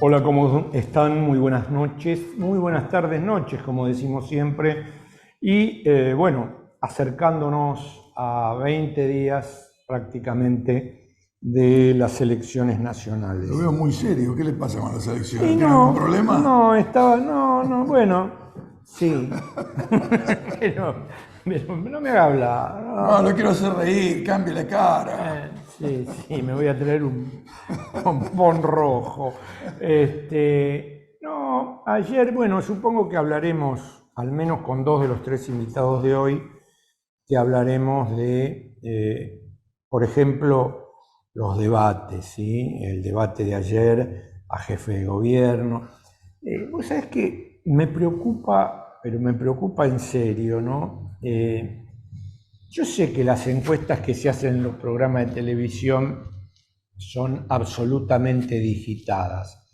Hola, ¿cómo están? Muy buenas noches, muy buenas tardes, noches, como decimos siempre. Y bueno, acercándonos a 20 días prácticamente de las elecciones nacionales. Lo veo muy serio. ¿Qué le pasa con las elecciones? Y ¿Tiene algún problema? bueno, sí. pero no me haga hablar. No, lo quiero hacer reír, cambie la cara. Sí, me voy a traer un pompón rojo. No, ayer, bueno, supongo que hablaremos, al menos con dos de los tres invitados de hoy, que hablaremos de, por ejemplo, los debates, ¿sí? El debate de ayer a jefe de gobierno. Vos sabés que me preocupa, pero me preocupa en serio, ¿no? Yo sé que las encuestas que se hacen en los programas de televisión son absolutamente digitadas,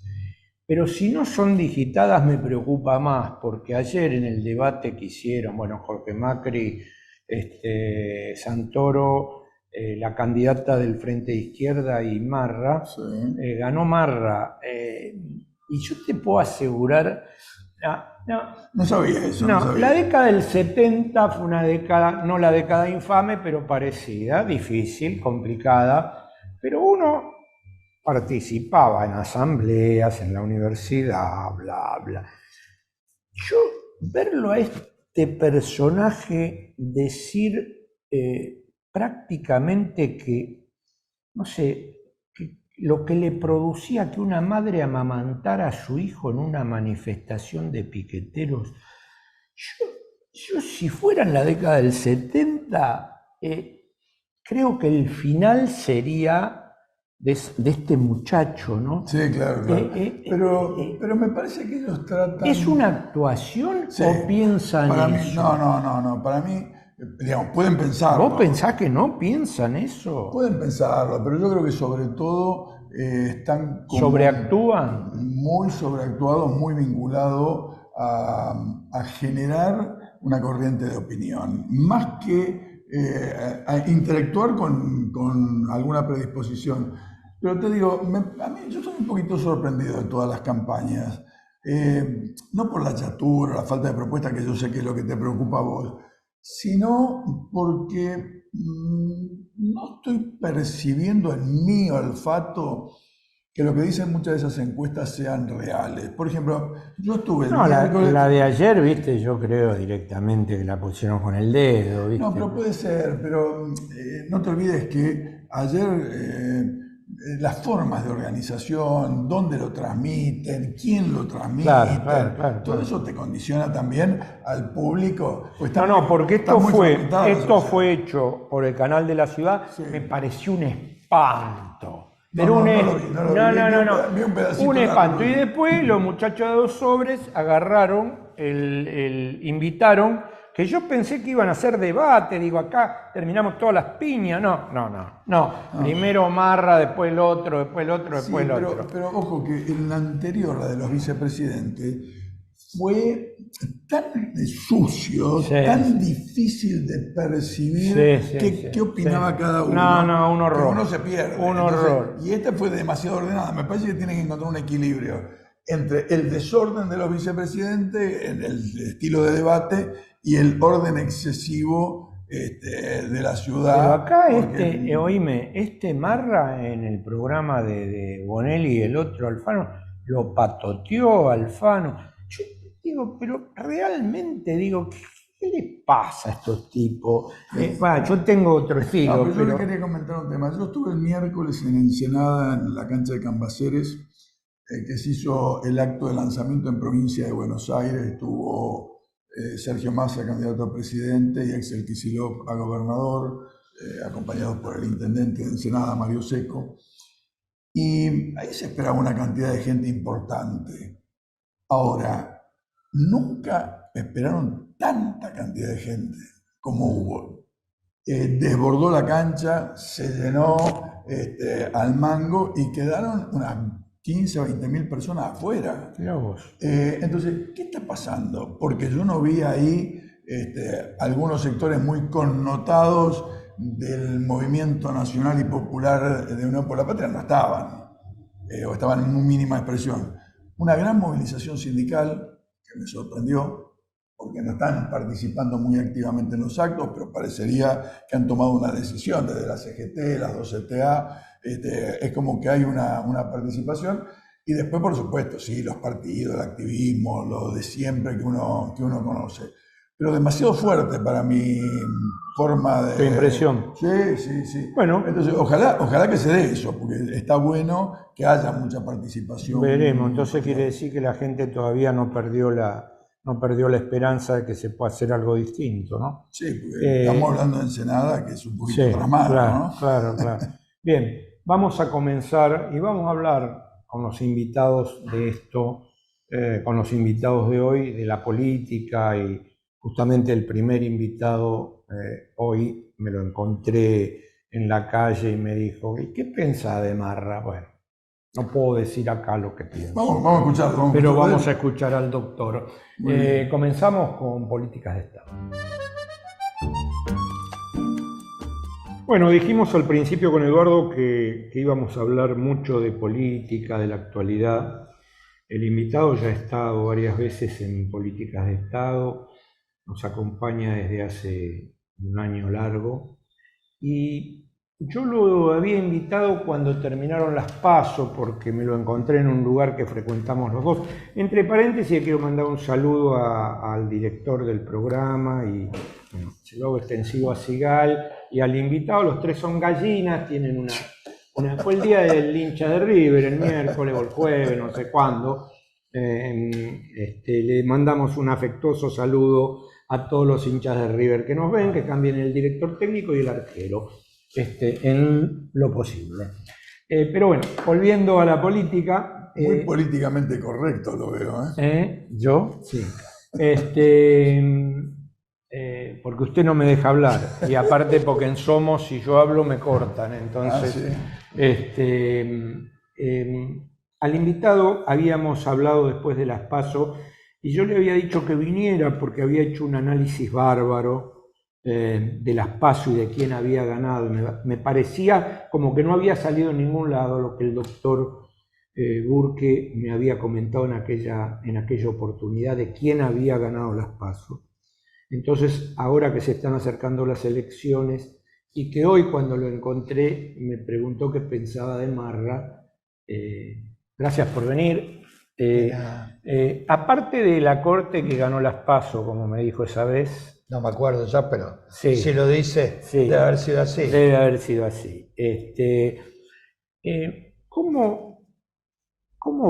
pero si no son digitadas me preocupa más, porque ayer en el debate que hicieron, bueno, Jorge Macri, Santoro, la candidata del Frente de Izquierda y Marra, Sí. Ganó Marra, y yo te puedo asegurar, No sabía eso, no no, sabía. la década del 70 fue una década, no la década infame, pero parecida, difícil, complicada, pero uno participaba en asambleas, en la universidad, bla, bla. Yo verlo a este personaje decir prácticamente que, no sé, que lo que le producía que una madre amamantara a su hijo en una manifestación de piqueteros, yo si fuera en la década del 70, creo que el final sería de este muchacho, ¿no? Sí, claro, claro. Pero me parece que ellos tratan... ¿Es una actuación Sí. o piensan Para mí, eso? no. Para mí, digamos, pueden pensarlo. ¿Vos pensás que no piensan eso? Pueden pensarlo, pero yo creo que sobre todo están como ¿Sobreactúan? muy sobreactuados, muy vinculados a generar una corriente de opinión, más que a interactuar con alguna predisposición. Pero te digo, a mí yo estoy un poquito sorprendido de todas las campañas, no por la chatura, la falta de propuesta, que yo sé que es lo que te preocupa a vos, sino porque no estoy percibiendo en mi olfato que lo que dicen muchas de esas encuestas sean reales. Por ejemplo, yo estuve el No, miércoles... la de ayer, viste, yo creo directamente que la pusieron con el dedo, No, viste. pero puede ser, pero no te olvides que ayer las formas de organización, dónde lo transmiten, quién lo transmite, todo Claro. eso te condiciona también al público. Pues está No, porque está muy fragmentada la esto sociedad. fue hecho por el canal de la ciudad, Sí. me pareció un espanto. No lo vi, no lo vi. Vi un pedacito Un largo. espanto. Y después los muchachos de Dos Sobres agarraron, invitaron, que yo pensé que iban a hacer debate, digo, acá terminamos todas las piñas. No. Primero Marra, después el otro, después el otro, Sí, después el otro. pero ojo que en la anterior, la de los vicepresidentes, fue tan sucio, Sí, tan sí. difícil de percibir qué opinaba cada uno, No, un que horror. uno se pierde. Un Entonces, horror. y esta fue demasiado ordenada. Me parece que tienen que encontrar un equilibrio entre el desorden de los vicepresidentes, en el estilo de debate, y el orden excesivo de la ciudad. Pero acá porque... oíme, Marra en el programa de Bonelli y el otro Alfano, lo patoteó Alfano. Yo digo, pero realmente digo, ¿qué le pasa a estos tipos? Yo tengo otro estilo, No, pero yo le quería comentar un tema. Yo estuve el miércoles en Ensenada, en la cancha de Cambaceres, que se hizo el acto de lanzamiento en provincia de Buenos Aires. Estuvo Sergio Massa, candidato a presidente, y Axel Kicillof a gobernador, acompañados por el intendente de Ensenada, Mario Seco. Y ahí se esperaba una cantidad de gente importante. Ahora, nunca esperaron tanta cantidad de gente como hubo. Desbordó la cancha, se llenó al mango y quedaron unas 15 o 20 mil personas afuera. Entonces, ¿qué está pasando? Porque yo no vi ahí algunos sectores muy connotados del movimiento nacional y popular de Unión por la Patria, no estaban, o estaban en muy mínima expresión. una gran movilización sindical que me sorprendió, porque no están participando muy activamente en los actos, pero parecería que han tomado una decisión desde la CGT, las dos CTA, es como que hay una participación. Y después, por supuesto, sí, los partidos, el activismo, lo de siempre que uno conoce. Pero demasiado fuerte para mi forma de... Tu impresión. Sí. Bueno, entonces, ojalá que se dé eso, porque está bueno que haya mucha participación. veremos. Entonces quiere decir que la gente todavía no perdió la esperanza de que se pueda hacer algo distinto, ¿no? Sí, porque estamos hablando de Ensenada, que es un poquito Sí, dramático, ¿no? Claro. Bien, vamos a comenzar y vamos a hablar con los invitados de esto, con los invitados de hoy, de la política, y justamente el primer invitado hoy me lo encontré en la calle y me dijo, ¿y qué pensás de Marra? Bueno, no puedo decir acá lo que pienso. Vamos a escucharlo. Pero vamos a escuchar al doctor. Comenzamos con políticas de Estado. Bueno, dijimos al principio con Eduardo que íbamos a hablar mucho de política, de la actualidad. El invitado ya ha estado varias veces en políticas de Estado, nos acompaña desde hace un año largo. Y yo lo había invitado cuando terminaron las PASO, porque me lo encontré en un lugar que frecuentamos los dos. Entre paréntesis, quiero mandar un saludo al director del programa, y bueno, se lo hago extensivo a Sigal, y al invitado. Los tres son gallinas, tienen fue el día del hincha de River, el miércoles o el jueves, no sé cuándo. Le mandamos un afectuoso saludo a todos los hinchas de River que nos ven, que cambien el director técnico y el arquero, en lo posible. Pero bueno, volviendo a la política... Muy políticamente correcto lo veo, ¿eh? ¿Yo? Sí. Porque usted no me deja hablar, y aparte porque en Somos, si yo hablo, me cortan. Entonces, al invitado habíamos hablado después de las PASO, y yo le había dicho que viniera porque había hecho un análisis bárbaro de las PASO y de quién había ganado. Me parecía como que no había salido en ningún lado lo que el doctor Burke me había comentado en aquella oportunidad de quién había ganado las PASO. Entonces, ahora que se están acercando las elecciones, y que hoy cuando lo encontré me preguntó qué pensaba de Marra, gracias por venir. Aparte de la corte que ganó las PASO, como me dijo esa vez... No me acuerdo ya, pero sí, si lo dice, sí, debe haber sido así. Debe haber sido así. ¿Cómo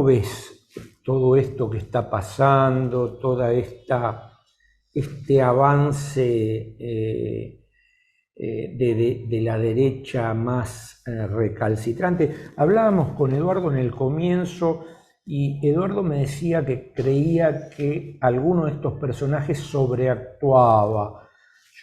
ves todo esto que está pasando, toda este avance de la derecha más recalcitrante? Hablábamos con Eduardo en el comienzo, y Eduardo me decía que creía que alguno de estos personajes sobreactuaba.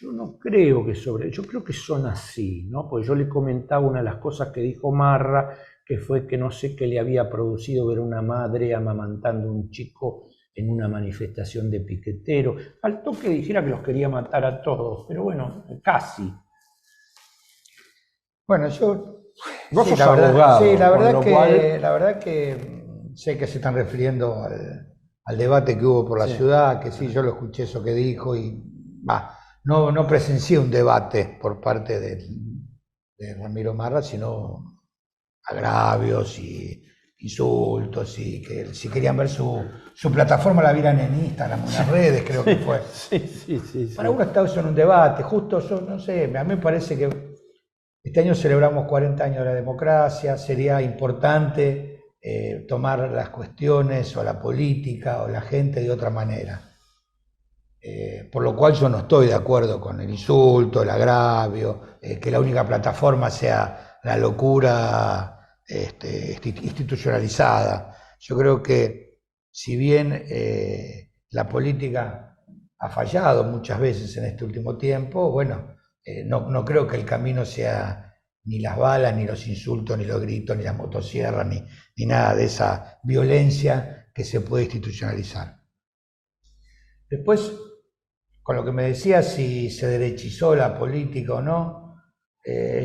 Yo no creo yo creo que son así, ¿no? Pues yo le comentaba una de las cosas que dijo Marra, que fue que no sé qué le había producido ver una madre amamantando a un chico en una manifestación de piquetero. Faltó que dijera que los quería matar a todos, pero bueno, casi. Bueno, yo... Vos sos abogado. Sí, la verdad que sé que se están refiriendo al debate que hubo por la ciudad, que sí, yo lo escuché eso que dijo, y no presencié un debate por parte de Ramiro Marra, sino agravios y insultos, y que si querían ver su plataforma la vieran en Instagram, en las redes, creo que fue. Sí. Para uno está eso en un debate, justo yo no sé, a mí me parece que este año celebramos 40 años de la democracia, sería importante tomar las cuestiones o la política o la gente de otra manera. Por lo cual yo no estoy de acuerdo con el insulto, el agravio, que la única plataforma sea la locura institucionalizada. Yo creo que si bien la política ha fallado muchas veces en este último tiempo, bueno, no creo que el camino sea ni las balas, ni los insultos, ni los gritos, ni las motosierras, ni nada de esa violencia que se puede institucionalizar. Después, con lo que me decías, si se derechizó la política o no,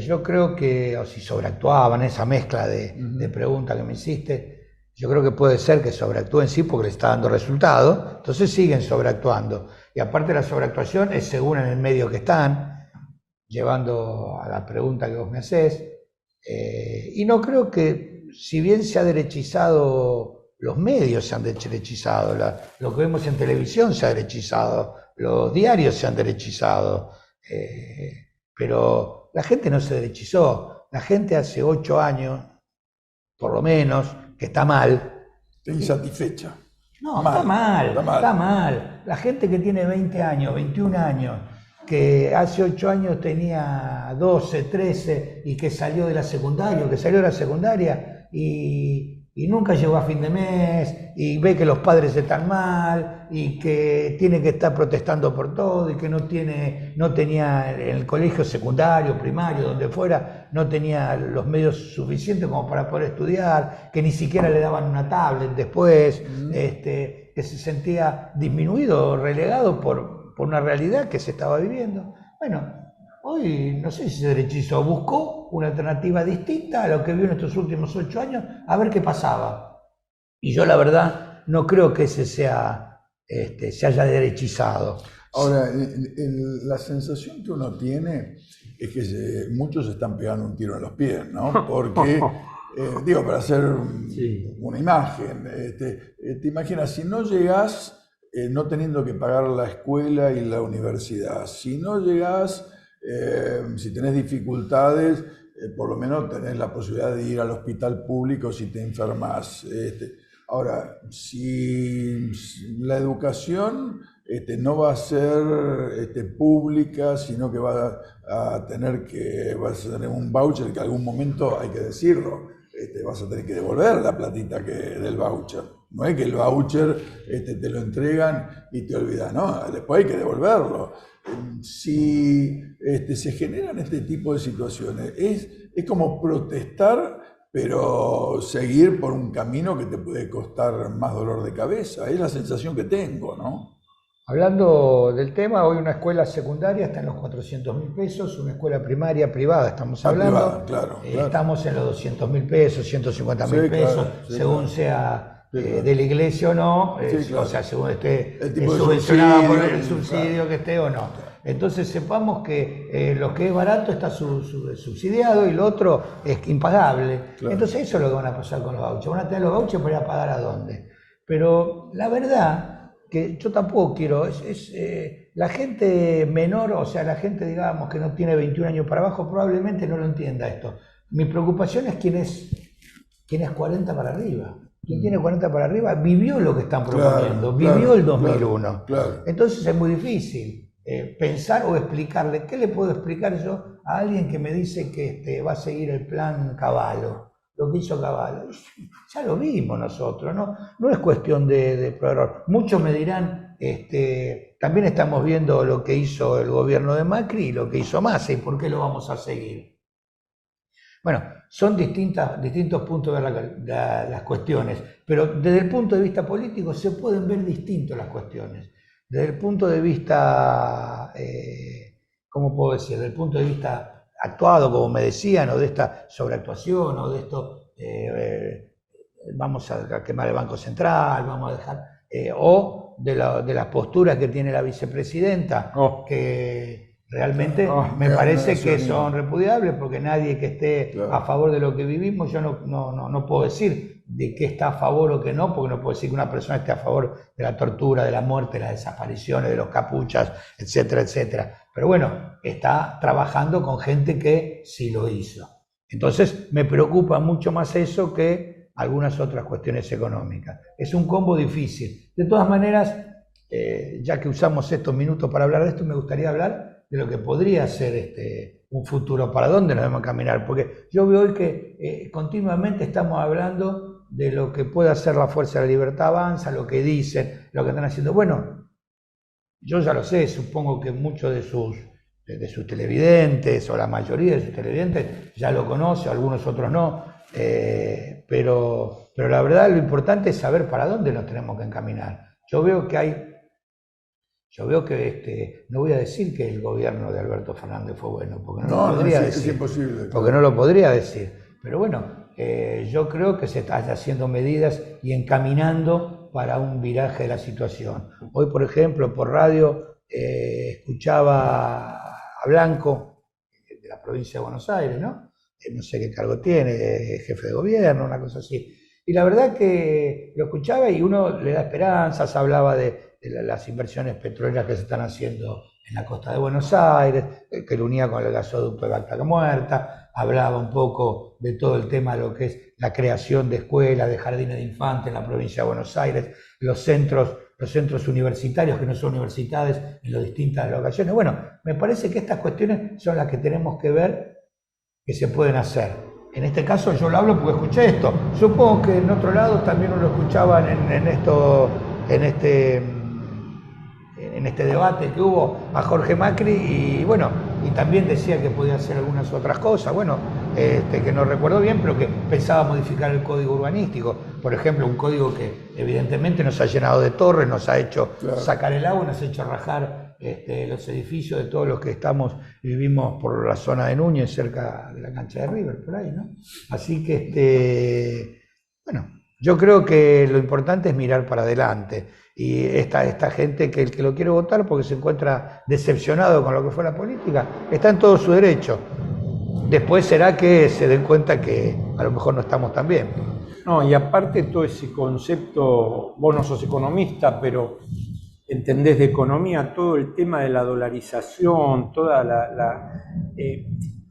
yo creo que, o si sobreactuaban, esa mezcla de preguntas que me hiciste, yo creo que puede ser que sobreactúen sí porque le está dando resultado, entonces siguen sobreactuando. Y aparte la sobreactuación es según en el medio que están, llevando a la pregunta que vos me hacés. Y no creo que, si bien se ha derechizado, los medios se han derechizado, lo que vemos en televisión se ha derechizado, los diarios se han derechizado, pero la gente no se derechizó. La gente hace 8 años, por lo menos, que está mal. Está insatisfecha. No, está mal. La gente que tiene 20 años, 21 años, que hace 8 años tenía 12, 13 y que salió de la secundaria y nunca llegó a fin de mes y ve que los padres están mal y que tiene que estar protestando por todo y que no tenía en el colegio secundario, primario, donde fuera, no tenía los medios suficientes como para poder estudiar, que ni siquiera le daban una tablet después, que se sentía disminuido, relegado por una realidad que se estaba viviendo. Bueno, hoy no sé si se derechizó, buscó una alternativa distinta a lo que vio en estos últimos 8 años, a ver qué pasaba. Y yo la verdad no creo que ese se haya derechizado. Ahora, la sensación que uno tiene es que muchos están pegando un tiro en los pies, ¿no? Porque, para hacer una imagen, te imaginas, si no llegás no teniendo que pagar la escuela y la universidad, si no llegás, si tenés dificultades, por lo menos tenés la posibilidad de ir al hospital público si te enfermas. Ahora, si la educación no va a ser pública, sino que vas a tener un voucher que en algún momento, hay que decirlo, vas a tener que devolver la platita del voucher. No es que el voucher te lo entregan y te olvidas, no, después hay que devolverlo. Si se generan este tipo de situaciones, es como protestar, pero seguir por un camino que te puede costar más dolor de cabeza. Es la sensación que tengo, ¿no? Hablando del tema, hoy una escuela secundaria está en los 400.000 pesos, una escuela primaria privada estamos hablando, privada, claro. Estamos en los 200.000 pesos, 150.000 pesos, según sea de la iglesia o no, o sea, según esté subvencionada por el subsidio que esté o no. Entonces sepamos que lo que es barato está subsidiado y lo otro es impagable. Entonces eso es lo que van a pasar con los vouchers. Van a tener los vouchers para ir a pagar a dónde. Pero la verdad que yo tampoco quiero, la gente menor, o sea, la gente, digamos, que no tiene 21 años para abajo, probablemente no lo entienda esto. Mi preocupación es quién es 40 para arriba. Quien tiene 40 para arriba vivió lo que están proponiendo, vivió el 2001. Entonces es muy difícil pensar o explicarle. ¿Qué le puedo explicar yo a alguien que me dice que va a seguir el plan Cavallo? Lo que hizo Cavallo, ya lo vimos nosotros, ¿no? No es cuestión de error. Muchos me dirán, también estamos viendo lo que hizo el gobierno de Macri y lo que hizo Massa, ¿y por qué lo vamos a seguir? Bueno, son distintos puntos de ver las cuestiones, pero desde el punto de vista político se pueden ver distintos las cuestiones. Desde el punto de vista, ¿cómo puedo decir? Desde el punto de vista actuado, como me decían, o de esta sobreactuación, o de esto, vamos a quemar el Banco Central, vamos a dejar, o de las posturas que tiene la vicepresidenta, que realmente me parece que son repudiables, porque nadie que esté a favor de lo que vivimos, yo no puedo decir de qué está a favor o qué no, porque no puedo decir que una persona esté a favor de la tortura, de la muerte, de las desapariciones, de los capuchas, etcétera, etcétera. Pero bueno, está trabajando con gente que sí lo hizo. Entonces me preocupa mucho más eso que algunas otras cuestiones económicas. Es un combo difícil. De todas maneras, ya que usamos estos minutos para hablar de esto, me gustaría hablar de lo que podría ser un futuro, para dónde nos debemos caminar, porque yo veo hoy que continuamente estamos hablando de lo que puede hacer la Fuerza de la Libertad Avanza, lo que dicen, lo que están haciendo. Bueno, yo ya lo sé, supongo que muchos de sus televidentes, o la mayoría de sus televidentes, ya lo conocen, algunos otros no, pero la verdad lo importante es saber para dónde nos tenemos que encaminar. Yo veo que no voy a decir que el gobierno de Alberto Fernández fue bueno, porque no lo podría decir. Es imposible. Porque no lo podría decir. Pero bueno, yo creo que se están haciendo medidas y encaminando para un viraje de la situación. Hoy, por ejemplo, por radio escuchaba a Blanco, de la provincia de Buenos Aires, ¿no? No sé qué cargo tiene, jefe de gobierno, una cosa así. Y la verdad que lo escuchaba y uno le da esperanzas, hablaba de las inversiones petroleras que se están haciendo en la costa de Buenos Aires, que lo unía con el gasoducto de Vaca Muerta, hablaba un poco de todo el tema de lo que es la creación de escuelas, de jardines de infantes en la provincia de Buenos Aires, los centros universitarios que no son universidades en las distintas locaciones. Bueno, me parece que estas cuestiones son las que tenemos que ver que se pueden hacer. En este caso yo lo hablo porque escuché esto. Supongo que en otro lado también lo escuchaban en este debate que hubo a Jorge Macri y bueno, y también decía que podía hacer algunas otras cosas, bueno, que no recuerdo bien, pero que pensaba modificar el código urbanístico, por ejemplo, un código que evidentemente nos ha llenado de torres, nos ha hecho sacar el agua, nos ha hecho rajar los edificios de todos los que vivimos por la zona de Núñez, cerca de la cancha de River, por ahí, ¿no? Así que, bueno, yo creo que lo importante es mirar para adelante. Y esta gente que el que lo quiere votar porque se encuentra decepcionado con lo que fue la política, está en todo su derecho. Después será que se den cuenta que a lo mejor no estamos tan bien. No, y aparte todo ese concepto, vos no sos economista, pero entendés de economía, todo el tema de la dolarización,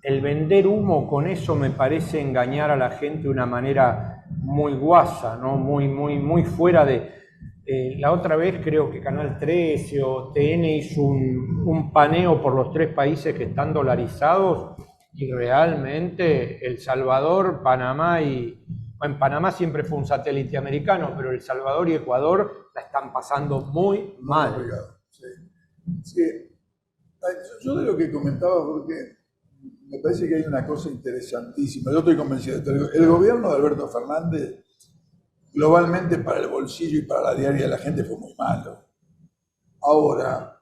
el vender humo con eso me parece engañar a la gente de una manera muy guasa, ¿no? Muy fuera de... la otra vez creo que Canal 13 o TN hizo un paneo por los 3 países que están dolarizados y realmente El Salvador, Panamá en Panamá siempre fue un satélite americano, pero El Salvador y Ecuador la están pasando muy mal. Sí. Sí. Yo de lo que comentaba, porque me parece que hay una cosa interesantísima, yo estoy convencido de esto. El gobierno de Alberto Fernández globalmente para el bolsillo y para la diaria de la gente fue muy malo. Ahora,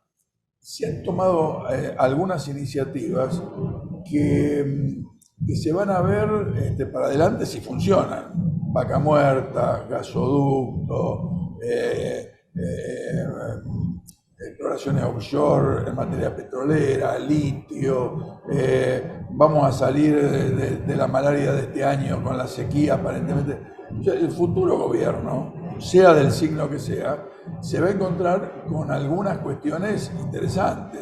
se han tomado algunas iniciativas que se van a ver para adelante si funcionan. Vaca Muerta, gasoducto, exploraciones offshore en materia petrolera, litio. Vamos a salir de la malaria de este año con la sequía aparentemente. El futuro gobierno, sea del signo que sea, se va a encontrar con algunas cuestiones interesantes.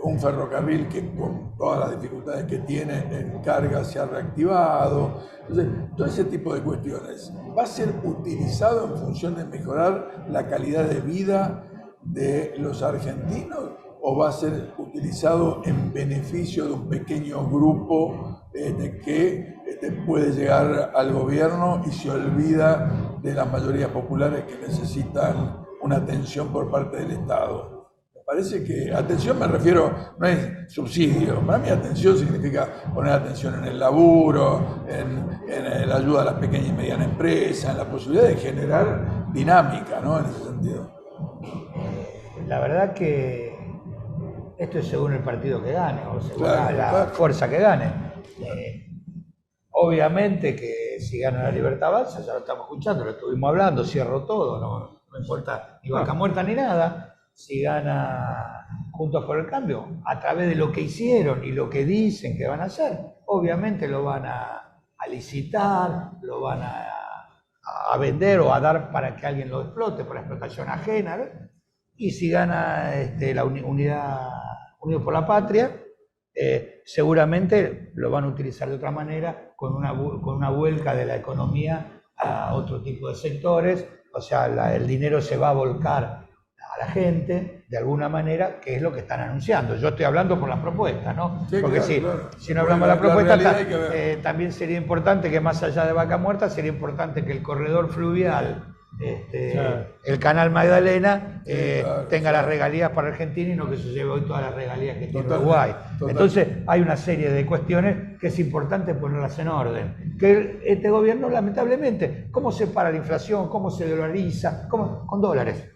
Un ferrocarril que con todas las dificultades que tiene en carga se ha reactivado. Entonces, todo ese tipo de cuestiones va a ser utilizado en función de mejorar la calidad de vida de los argentinos o va a ser utilizado en beneficio de un pequeño grupo que puede llegar al gobierno y se olvida de las mayorías populares que necesitan una atención por parte del Estado. Me parece que atención me refiero, no es subsidio, para mí atención significa poner atención en el laburo, en la ayuda a las pequeñas y medianas empresas, en la posibilidad de generar dinámica, ¿no? En ese sentido. La verdad que esto es según el partido que gane, o según la fuerza que gane. Obviamente que si gana la Libertad Avanza, ya lo estamos escuchando, lo estuvimos hablando, cierro todo, no importa ni Vaca Muerta ni nada. Si gana Juntos por el Cambio, a través de lo que hicieron y lo que dicen que van a hacer, obviamente lo van a licitar, lo van a vender o a dar para que alguien lo explote, por la explotación ajena, ¿ves? Y si gana la Unidos por la Patria, seguramente lo van a utilizar de otra manera, con una vuelca de la economía a otro tipo de sectores, o sea, el dinero se va a volcar a la gente de alguna manera, que es lo que están anunciando. Yo estoy hablando por las propropuestas, ¿no? Sí, porque claro. Si no hablamos de la propuesta, también sería importante que más allá de Vaca Muerta, sería importante que el corredor fluvial, el canal Magdalena, tenga las regalías para Argentina y no que se lleve hoy todas las regalías que tiene Uruguay. Entonces hay una serie de cuestiones que es importante ponerlas en orden. Que este gobierno, lamentablemente, ¿cómo se para la inflación? ¿Cómo se dolariza? Con dólares.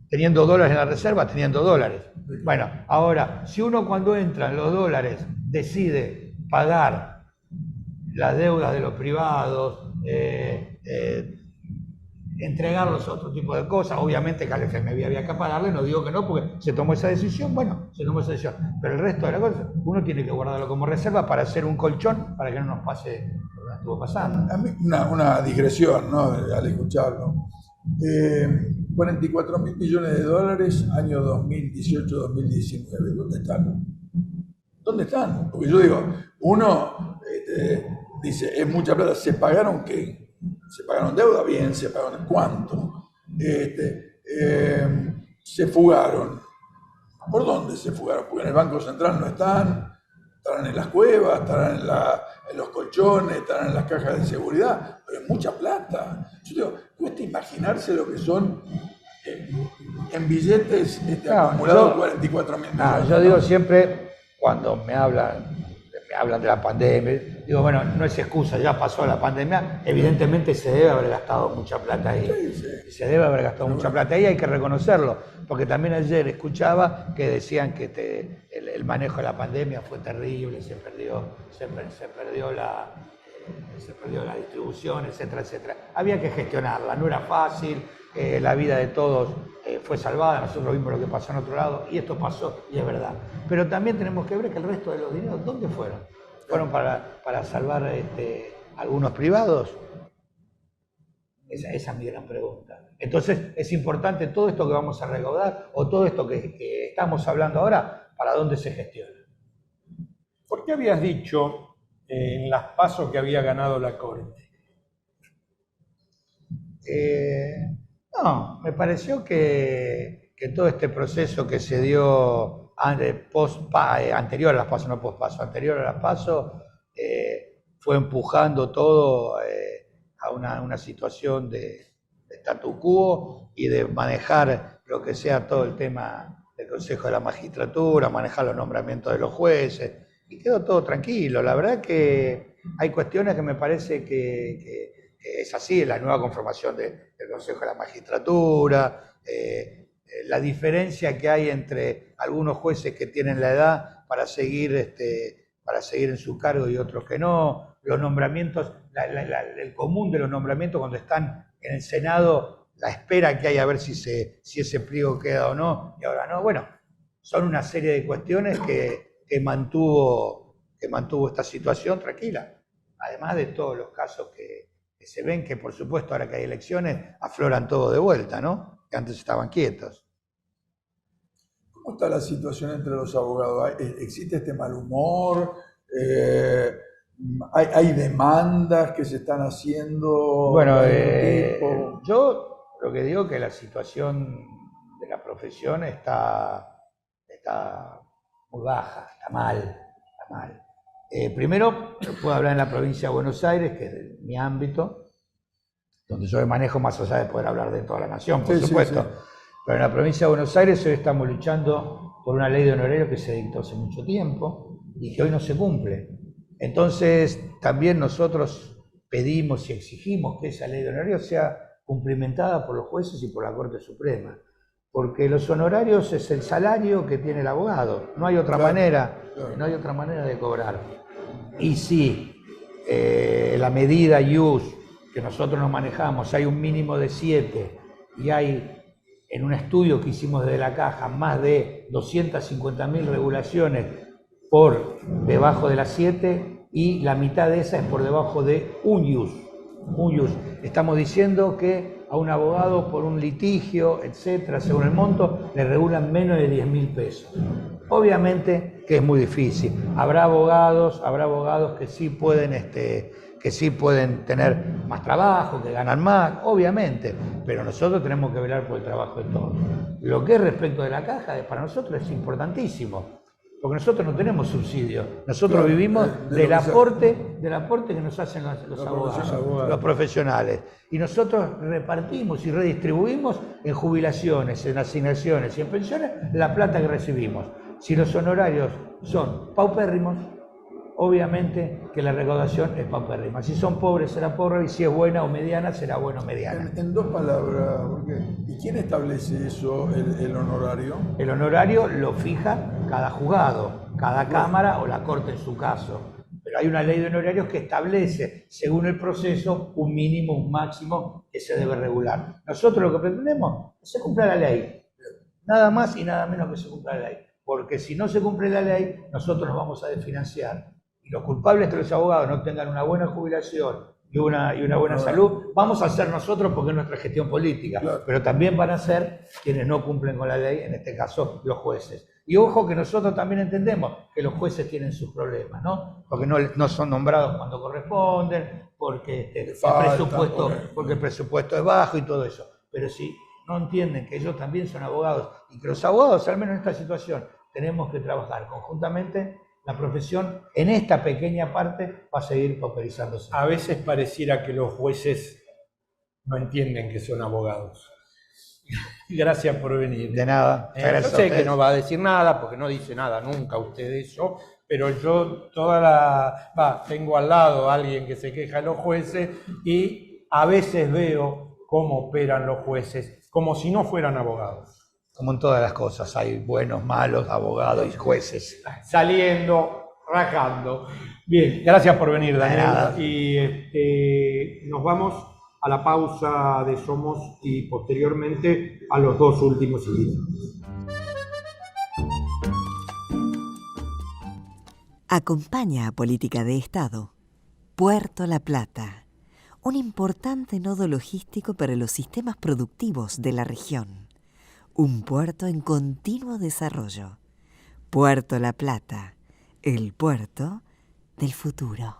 Teniendo dólares en la reserva, teniendo dólares. Bueno, ahora, si uno cuando entran los dólares decide pagar las deudas de los privados, entregarlos a otro tipo de cosas. Obviamente que al FMI había que pagarle, no digo que no, porque se tomó esa decisión, bueno, se tomó esa decisión. Pero el resto de las cosas, uno tiene que guardarlo como reserva para hacer un colchón, para que no nos pase lo que nos estuvo pasando. A mí una digresión, ¿no? Al escucharlo. 44.000 millones de dólares, año 2018-2019. ¿Dónde están? ¿Dónde están? Porque yo digo, uno dice, es mucha plata, ¿se pagaron qué? ¿Se pagaron deuda? Bien, ¿se pagaron cuánto? Se fugaron. ¿Por dónde se fugaron? Porque en el Banco Central no están, estarán en las cuevas, estarán en los colchones, estarán en las cajas de seguridad, pero es mucha plata. Yo digo, cuesta imaginarse lo que son en billetes acumulados 44.000 millones. Yo digo siempre, cuando me hablan de la pandemia, digo, bueno, no es excusa, ya pasó la pandemia, evidentemente se debe haber gastado mucha plata ahí. Sí. Se debe haber gastado mucha plata ahí, hay que reconocerlo, porque también ayer escuchaba que decían que el manejo de la pandemia fue terrible, se perdió la distribución, etcétera, etcétera. Había que gestionarla, no era fácil, la vida de todos fue salvada, nosotros vimos lo que pasó en otro lado, y esto pasó, y es verdad. Pero también tenemos que ver que el resto de los dineros, ¿dónde fueron? ¿Fueron para salvar algunos privados? Esa es mi gran pregunta. Entonces, es importante todo esto que vamos a recaudar, o todo esto que estamos hablando ahora, ¿para dónde se gestiona? ¿Por qué habías dicho en las PASO que había ganado la Corte? No, me pareció que todo este proceso que se dio anterior a las PASO, no post-PASO, anterior a las PASO, fue empujando todo a una situación de statu quo y de manejar lo que sea todo el tema del Consejo de la Magistratura, manejar los nombramientos de los jueces, y quedó todo tranquilo. La verdad que hay cuestiones que me parece que es así, la nueva conformación del Consejo de la Magistratura, la diferencia que hay entre algunos jueces que tienen la edad para seguir en su cargo y otros que no, los nombramientos, el común de los nombramientos cuando están en el Senado, la espera que hay a ver si ese pliego queda o no, y ahora no. Bueno, son una serie de cuestiones que mantuvo esta situación tranquila, además de todos los casos que se ven, que por supuesto ahora que hay elecciones afloran todo de vuelta, ¿no? Que antes estaban quietos. ¿Cómo está la situación entre los abogados? ¿Existe este mal humor? ¿Hay demandas que se están haciendo? Bueno, yo lo que digo es que la situación de la profesión está muy baja, está mal. Primero, puedo hablar en la provincia de Buenos Aires, que es mi ámbito, donde yo me manejo más allá de poder hablar de toda la nación, por supuesto. Sí. Pero en la provincia de Buenos Aires hoy estamos luchando por una ley de honorarios que se dictó hace mucho tiempo y que hoy no se cumple. Entonces, también nosotros pedimos y exigimos que esa ley de honorarios sea cumplimentada por los jueces y por la Corte Suprema. Porque los honorarios es el salario que tiene el abogado, no hay otra manera de cobrar. Y si la medida IUS que nosotros nos manejamos, hay un mínimo de 7 y hay en un estudio que hicimos desde la Caja más de 250.000 regulaciones por debajo de las 7 y la mitad de esa es por debajo de un IUS. Estamos diciendo que a un abogado por un litigio, etcétera, según el monto, le regulan menos de 10.000 pesos. Obviamente que es muy difícil. Habrá abogados que sí pueden tener más trabajo, que ganan más, obviamente, pero nosotros tenemos que velar por el trabajo de todos. Lo que es respecto de la Caja, para nosotros es importantísimo. Porque nosotros no tenemos subsidio, nosotros vivimos del aporte que nos hacen los abogados, los profesionales. Y nosotros repartimos y redistribuimos en jubilaciones, en asignaciones y en pensiones la plata que recibimos. Si los honorarios son paupérrimos, obviamente que la recaudación es paupérrima. Si son pobres será pobre y si es buena o mediana será buena o mediana. En dos palabras, ¿y quién establece eso, el honorario? El honorario lo fija cada juzgado, cada cámara o la corte en su caso. pero hay una ley de honorarios que establece, según el proceso, un mínimo, un máximo que se debe regular. Nosotros lo que pretendemos es que se cumpla la ley, nada más y nada menos que se cumpla la ley, porque si no se cumple la ley, nosotros nos vamos a desfinanciar. Y los culpables que los abogados no tengan una buena jubilación y una buena salud, vamos a ser nosotros porque es nuestra gestión política, Claro. pero también van a ser quienes no cumplen con la ley, en este caso los jueces. Y ojo que nosotros también entendemos que los jueces tienen sus problemas, ¿no? Porque no son nombrados cuando corresponden, porque el presupuesto es bajo y todo eso. Pero si no entienden que ellos también son abogados y que los abogados, al menos en esta situación, tenemos que trabajar conjuntamente, la profesión en esta pequeña parte va a seguir pauperizándose. A veces pareciera que los jueces no entienden que son abogados. Gracias por venir. De nada. Yo sé que no va a decir nada, porque no dice nada nunca usted de eso, pero yo tengo al lado a alguien que se queja de los jueces y a veces veo cómo operan los jueces, como si no fueran abogados. Como en todas las cosas, hay buenos, malos, abogados y jueces. Saliendo, rajando. Bien, gracias por venir, Daniel. Nada. Y nos vamos a la pausa de Somos y posteriormente a los dos últimos invitados. Acompaña a Política de Estado Puerto La Plata, un importante nodo logístico para los sistemas productivos de la región. Un puerto en continuo desarrollo. Puerto La Plata, el puerto del futuro.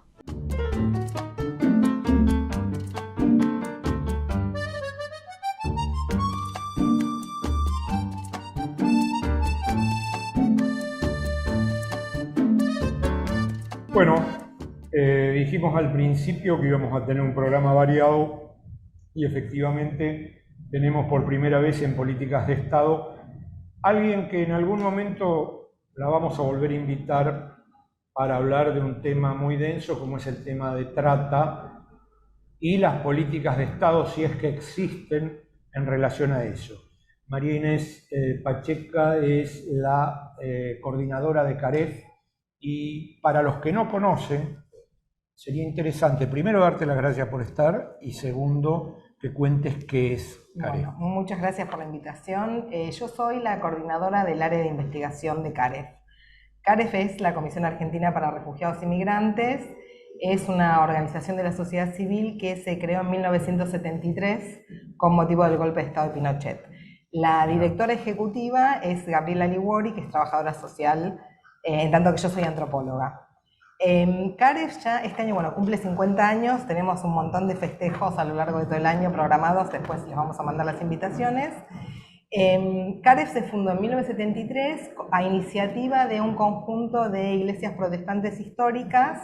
Bueno, dijimos al principio que íbamos a tener un programa variado y efectivamente tenemos por primera vez en Políticas de Estado alguien que en algún momento la vamos a volver a invitar para hablar de un tema muy denso como es el tema de trata y las políticas de Estado, si es que existen, en relación a eso. María Inés Pacheca es la coordinadora de CAREF y para los que no conocen, sería interesante primero darte las gracias por estar y segundo que cuentes qué es CAREF. Bueno, muchas gracias por la invitación. Yo soy la coordinadora del área de investigación de CAREF. CAREF es la Comisión Argentina para Refugiados y Migrantes. Es una organización de la sociedad civil que se creó en 1973 con motivo del golpe de Estado de Pinochet. La directora ejecutiva es Gabriela Liguori, que es trabajadora social, en tanto que yo soy antropóloga. CAREF ya este año cumple 50 años, tenemos un montón de festejos a lo largo de todo el año programados, después les vamos a mandar las invitaciones. CAREF se fundó en 1973 a iniciativa de un conjunto de iglesias protestantes históricas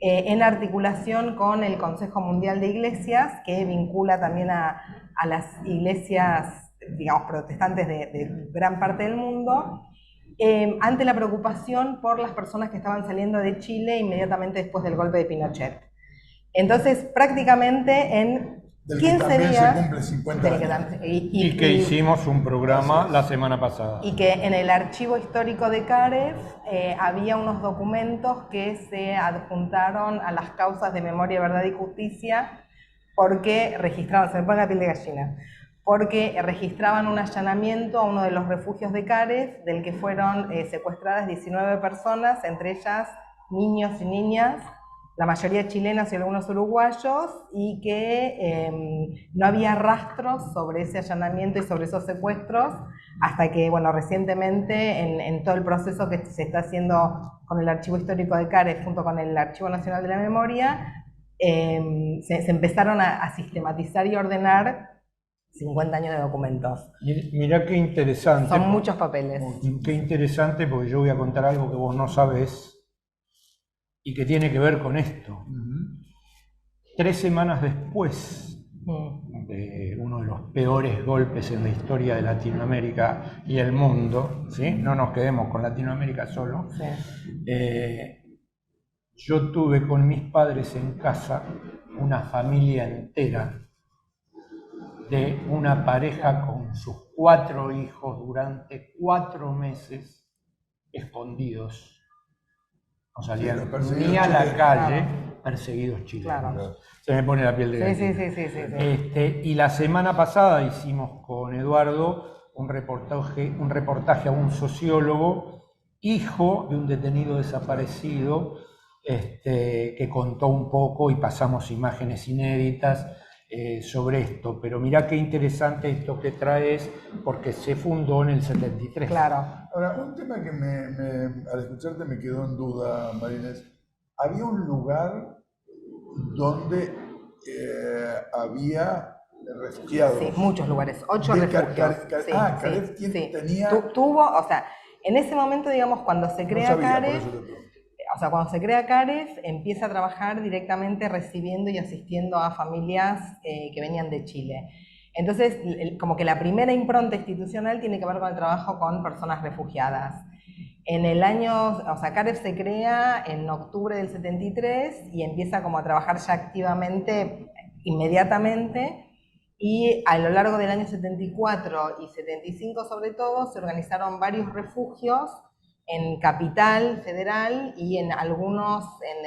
en articulación con el Consejo Mundial de Iglesias, que vincula también a las iglesias, digamos, protestantes de gran parte del mundo, ante la preocupación por las personas que estaban saliendo de Chile inmediatamente después del golpe de Pinochet. Entonces, prácticamente en 15 días... se cumple 50 años. Y que hicimos un programa la semana pasada. Y que en el archivo histórico de CAREF había unos documentos que se adjuntaron a las causas de memoria, verdad y justicia porque registraban, se me pone la piel de gallina, porque registraban un allanamiento a uno de los refugios de CAREF, del que fueron secuestradas 19 personas, entre ellas niños y niñas, la mayoría chilenos y algunos uruguayos, y que no había rastros sobre ese allanamiento y sobre esos secuestros, hasta que, recientemente, en todo el proceso que se está haciendo con el Archivo Histórico de CAREF, junto con el Archivo Nacional de la Memoria, se empezaron a sistematizar y ordenar 50 años de documentos. Mirá qué interesante. Son muchos papeles. Qué interesante, porque yo voy a contar algo que vos no sabés y que tiene que ver con esto. 3 semanas después de uno de los peores golpes en la historia de Latinoamérica y el mundo, ¿sí? No nos quedemos con Latinoamérica solo. Sí. Yo tuve con mis padres en casa una familia entera de una pareja con sus 4 hijos durante 4 meses escondidos no salían Sí, los perseguidos ni a la chilenos. calle, perseguidos chilenos. Claro. Se me pone la piel de Sí, gallina. sí. Y la semana pasada hicimos con Eduardo un reportaje a un sociólogo, hijo de un detenido desaparecido, que contó un poco y pasamos imágenes inéditas sobre esto. Pero mirá qué interesante esto que traes, porque se fundó en el 73. Claro. Ahora, un tema que al escucharte me quedó en duda, Marínez. Había un lugar donde había refugiados. Sí, muchos lugares, 8 De refugios. Caref tenía... Tuvo, o sea, en ese momento, digamos, cuando se crea No sabía, por Caref, eso te pregunto. o sea, cuando se crea Caref, empieza a trabajar directamente recibiendo y asistiendo a familias que venían de Chile. Entonces, como que la primera impronta institucional tiene que ver con el trabajo con personas refugiadas. En el año, o sea, Caref se crea en octubre del 73 y empieza como a trabajar ya activamente, inmediatamente, y a lo largo del año 74 y 75 sobre todo, se organizaron varios refugios en Capital Federal y en algunos en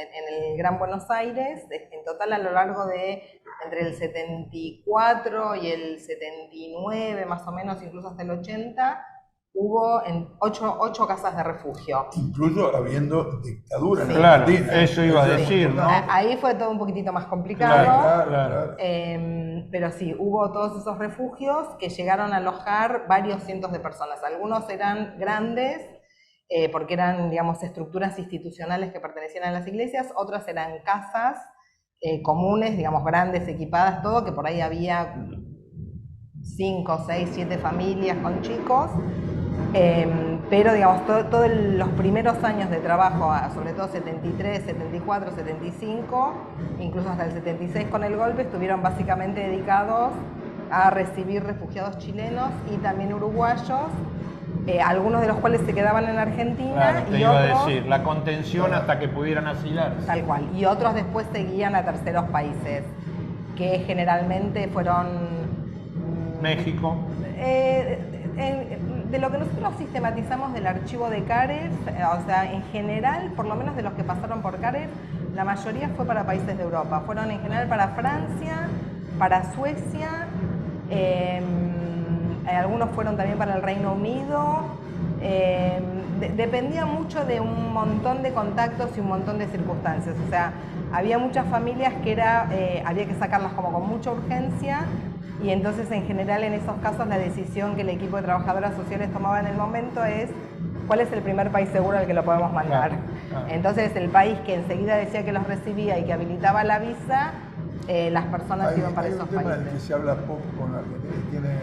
el Gran Buenos Aires. En total, a lo largo de entre el 74 y el 79, más o menos, incluso hasta el 80, hubo en 8 casas de refugio. Incluso habiendo dictadura en Claro, Argentina. eso iba a es decir, ¿no? importante. Ahí fue todo un poquitito más complicado. Claro. Pero sí, hubo todos esos refugios que llegaron a alojar varios cientos de personas. Algunos eran grandes, porque eran, digamos, estructuras institucionales que pertenecían a las iglesias. Otros eran casas comunes, digamos, grandes, equipadas, todo, que por ahí había 5, 6, 7 familias con chicos. Pero digamos, todos los primeros años de trabajo, sobre todo 73, 74, 75, incluso hasta el 76 con el golpe, estuvieron básicamente dedicados a recibir refugiados chilenos y también uruguayos, algunos de los cuales se quedaban en Argentina. Claro, te y iba otros, a decir, la contención hasta que pudieran asilarse. tal cual, y otros después seguían a terceros países, que generalmente fueron... México. De lo que nosotros sistematizamos del archivo de Caref, o sea, en general, por lo menos de los que pasaron por Caref, la mayoría fue para países de Europa. Fueron en general para Francia, para Suecia, algunos fueron también para el Reino Unido. Dependía mucho de un montón de contactos y un montón de circunstancias. O sea, había muchas familias que había que sacarlas como con mucha urgencia. Y entonces, en general, en esos casos, la decisión que el equipo de trabajadoras sociales tomaba en el momento es cuál es el primer país seguro al que lo podemos mandar. Claro. Entonces, el país que enseguida decía que los recibía y que habilitaba la visa, las personas iban para esos países. Hay un tema del que se habla poco con Argentina y tiene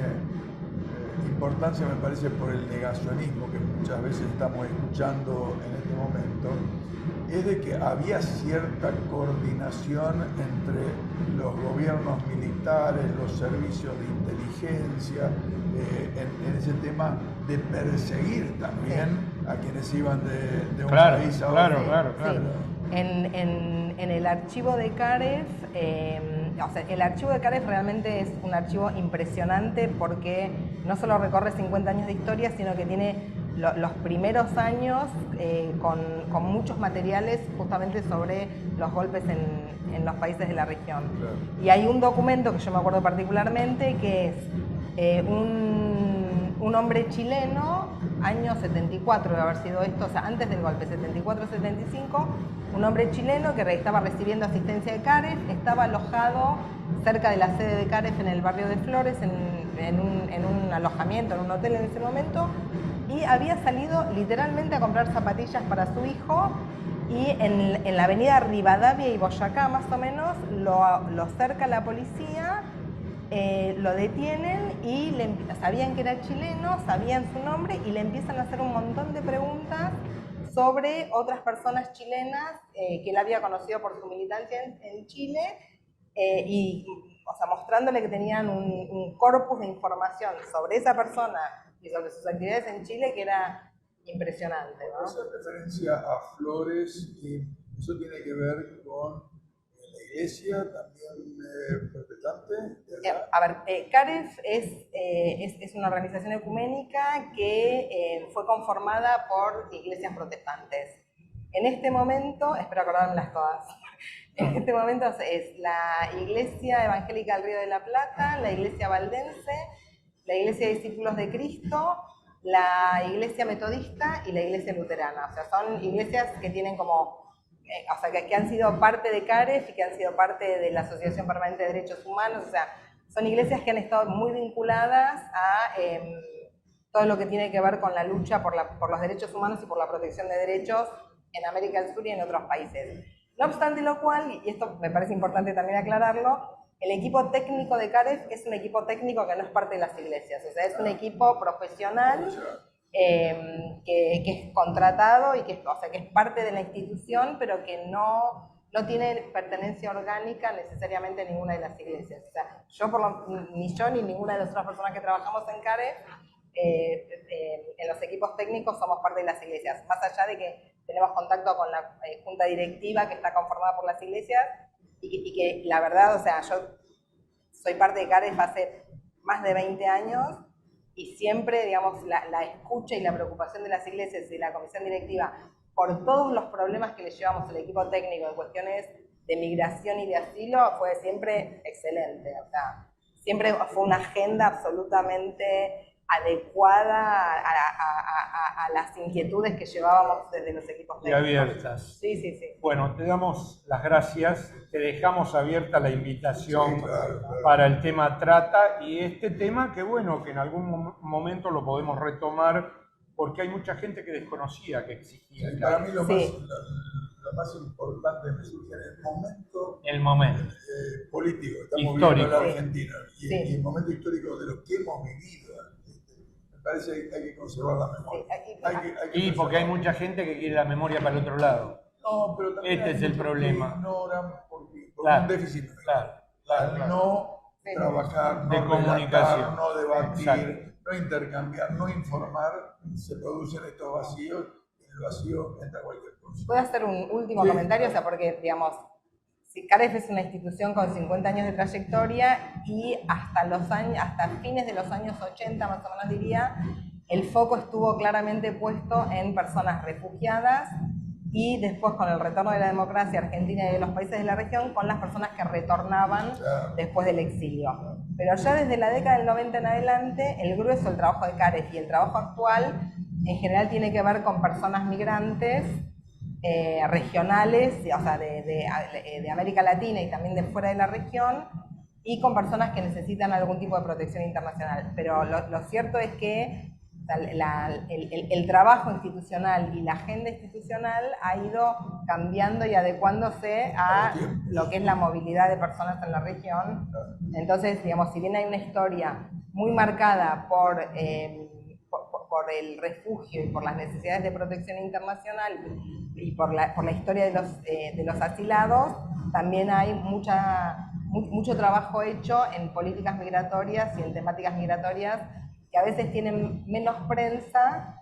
importancia, me parece, por el negacionismo que muchas veces estamos escuchando en este momento, es de que había cierta coordinación entre los gobiernos militares, los servicios de inteligencia, en ese tema de perseguir también a quienes iban de un país a otro. Claro. Sí. En el archivo de Caref, o sea, el archivo de Caref realmente es un archivo impresionante porque no solo recorre 50 años de historia, sino que tiene los primeros años con muchos materiales justamente sobre los golpes en los países de la región. Claro. Y hay un documento que yo me acuerdo particularmente que es un hombre chileno, año 74 debe haber sido esto, o sea, antes del golpe, 74-75, un hombre chileno que estaba recibiendo asistencia de Caref, estaba alojado cerca de la sede de Caref en el barrio de Flores, en un alojamiento, en un hotel en ese momento, y había salido literalmente a comprar zapatillas para su hijo, y en la avenida Rivadavia y Boyacá, más o menos, lo cerca la policía, lo detienen y sabían que era chileno, sabían su nombre y le empiezan a hacer un montón de preguntas sobre otras personas chilenas que él había conocido por su militancia en Chile, o sea, mostrándole que tenían un corpus de información sobre esa persona y sobre sus actividades en Chile que era impresionante, ¿no? Esa referencia a Flores, y eso tiene que ver con la iglesia también protestante. A ver, Caref es una organización ecuménica que fue conformada por iglesias protestantes. En este momento, espero acordármelas todas, en este momento es la Iglesia Evangélica del Río de la Plata, la Iglesia Valdense, la Iglesia de Discípulos de Cristo, la Iglesia Metodista y la Iglesia Luterana. O sea, son iglesias que tienen como, o sea, que han sido parte de CAREF y que han sido parte de la Asociación Permanente de Derechos Humanos. O sea, son iglesias que han estado muy vinculadas a todo lo que tiene que ver con la lucha por los derechos humanos y por la protección de derechos en América del Sur y en otros países. No obstante lo cual, y esto me parece importante también aclararlo, el equipo técnico de CAREF es un equipo técnico que no es parte de las iglesias, o sea, es un equipo profesional que es contratado y que, o sea, que es parte de la institución, pero que no tiene pertenencia orgánica necesariamente a ninguna de las iglesias. O sea, ni yo ni ninguna de las otras personas que trabajamos en CAREF, en los equipos técnicos somos parte de las iglesias, más allá de que tenemos contacto con la junta directiva que está conformada por las iglesias y que la verdad, o sea, yo soy parte de CAREF hace más de 20 años y siempre, digamos, la escucha y la preocupación de las iglesias y de la comisión directiva por todos los problemas que le llevamos al equipo técnico en cuestiones de migración y de asilo fue siempre excelente. O sea, siempre fue una agenda absolutamente adecuada a las inquietudes que llevábamos desde los equipos técnicos. Y abiertas. Sí, sí, sí. Bueno, te damos las gracias, te dejamos abierta la invitación Sí, claro. para el tema trata y este tema que bueno, que en algún momento lo podemos retomar porque hay mucha gente que desconocía que existía. Sí, para mí lo Sí. más importante me surge en El momento. político que estamos Histórico. viviendo en la Sí. Argentina y, Sí. y el momento histórico de lo que hemos vivido. Me parece que hay que conservar la memoria. Sí, Hay que Y porque hay conservarla. mucha gente que quiere la memoria para el otro lado. No, pero también Este hay es el muchos problema. que ignoran por Claro, un déficit. claro, claro. No Sí. trabajar, no De comunicación. relatar, no debatir, Exacto. no intercambiar, no informar, se producen estos vacíos y en el vacío entra cualquier cosa. ¿Puedo hacer un último Sí. comentario? O sea, porque, digamos, si CAREF es una institución con 50 años de trayectoria y hasta fines de los años 80, más o menos diría, el foco estuvo claramente puesto en personas refugiadas y después con el retorno de la democracia argentina y de los países de la región, con las personas que retornaban Claro. después del exilio. Pero ya desde la década del 90 en adelante, el grueso del trabajo de CAREF y el trabajo actual en general tiene que ver con personas migrantes regionales, o sea, de América Latina y también de fuera de la región, y con personas que necesitan algún tipo de protección internacional. Pero lo cierto es que el trabajo institucional y la agenda institucional ha ido cambiando y adecuándose a lo que es la movilidad de personas en la región. Entonces, digamos, si bien hay una historia muy marcada por el refugio y por las necesidades de protección internacional y por la historia de los asilados, también hay mucho trabajo hecho en políticas migratorias y en temáticas migratorias que a veces tienen menos prensa,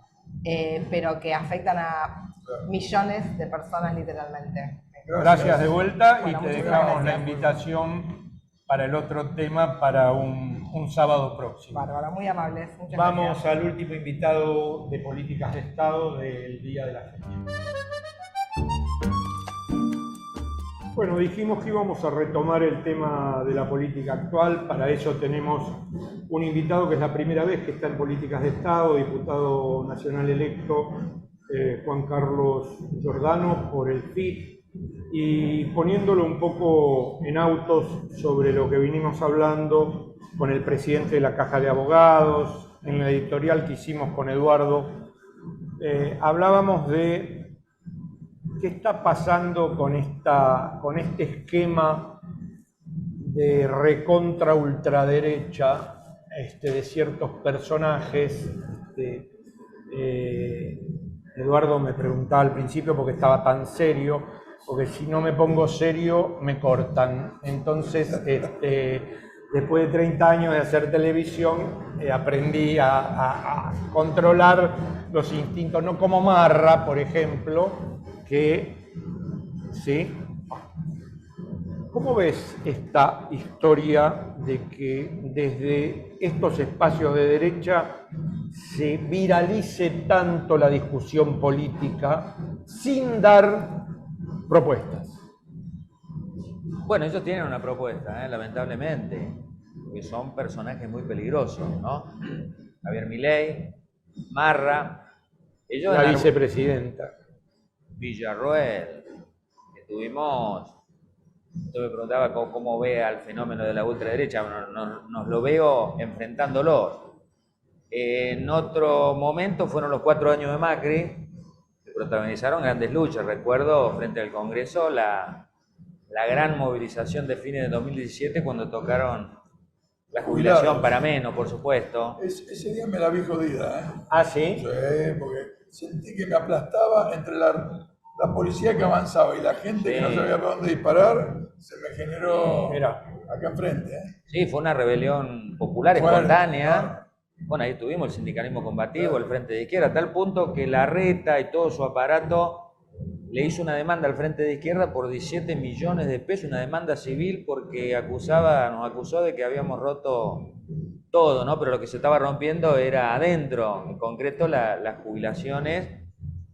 pero que afectan a millones de personas literalmente. Gracias de vuelta Bueno, y te muchas dejamos la gracias. invitación para el otro tema para un sábado próximo. Bárbaro, muy amables. Muchas Vamos gracias. al último invitado de políticas de Estado del día de la fecha. Bueno, dijimos que íbamos a retomar el tema de la política actual. Para eso tenemos un invitado que es la primera vez que está en políticas de Estado, diputado nacional electo, Juan Carlos Giordano, por el FIT. Y poniéndolo un poco en autos sobre lo que vinimos hablando con el presidente de la Caja de Abogados, en la editorial que hicimos con Eduardo, hablábamos de qué está pasando con este esquema de recontra ultraderecha de ciertos personajes. Eduardo me preguntaba al principio por qué estaba tan serio, porque si no me pongo serio me cortan. Entonces, después de 30 años de hacer televisión, aprendí a controlar los instintos, no como Marra, por ejemplo, que, ¿sí? ¿Cómo ves esta historia de que desde estos espacios de derecha se viralice tanto la discusión política sin dar propuestas? Bueno, ellos tienen una propuesta, lamentablemente, porque son personajes muy peligrosos, ¿no? Javier Milei, Marra, ellos La en vicepresidenta. Villarroel, que tuvimos, usted me preguntaba cómo ve al fenómeno de la ultraderecha, nos lo veo enfrentándolos. En otro momento fueron los 4 años de Macri, que protagonizaron grandes luchas. Recuerdo frente al Congreso la gran movilización de fines de 2017 cuando tocaron la jubilación para menos, por supuesto. Ese día me la vi jodida, ¿eh? ¿Ah, sí? Sí, porque sentí que me aplastaba entre la policía que avanzaba y la gente que no sabía por dónde disparar, se me generó acá enfrente, ¿eh? Sí, fue una rebelión popular, espontánea. Bueno, ahí tuvimos el sindicalismo combativo, el Frente de Izquierda, a tal punto que Larreta y todo su aparato le hizo una demanda al Frente de Izquierda por 17 millones de pesos, una demanda civil porque nos acusó de que habíamos roto todo, ¿no? Pero lo que se estaba rompiendo era adentro, en concreto las jubilaciones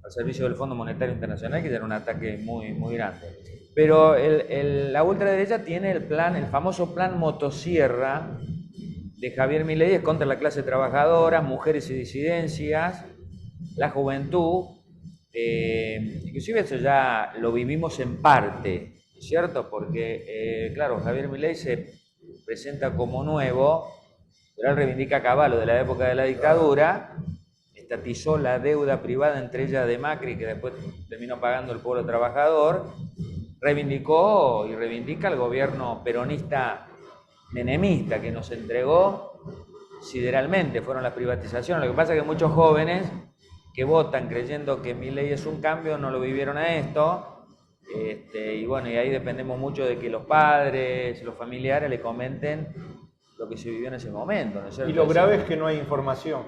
al servicio del Fondo Monetario Internacional, que era un ataque muy, muy grande. Pero la ultraderecha tiene el famoso plan motosierra de Javier Milei, es contra la clase trabajadora, mujeres y disidencias, la juventud. Inclusive eso ya lo vivimos en parte, ¿cierto? Porque, claro, Javier Milei se presenta como nuevo, pero él reivindica a caballo de la época de la dictadura, estatizó la deuda privada, entre ellas de Macri, que después terminó pagando el pueblo trabajador, reivindicó y reivindica al gobierno peronista menemista que nos entregó sideralmente, fueron las privatizaciones. Lo que pasa es que muchos jóvenes que votan creyendo que Milei es un cambio no lo vivieron a esto, y bueno, y ahí dependemos mucho de que los padres, los familiares le comenten lo que se vivió en ese momento, ¿no es cierto? Y lo grave es que no hay información,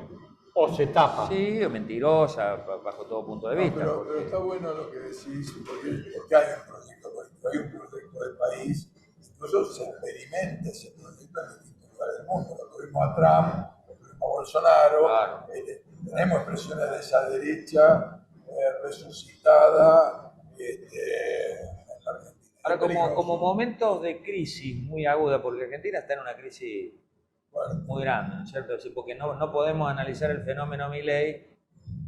o se tapa. Sí, o mentirosa, bajo todo punto de vista. Pero está bueno lo que decís, porque hay un proyecto político, hay un proyecto de país, incluso se experimenta ese proyecto en distintos lugares del mundo. Lo tuvimos a Trump, lo tuvimos a Bolsonaro, Claro. Tenemos expresiones de esa derecha resucitada en la Argentina. Ahora, como momentos de crisis muy aguda, porque Argentina está en una crisis muy grande, ¿no es cierto? Porque no podemos analizar el fenómeno Milei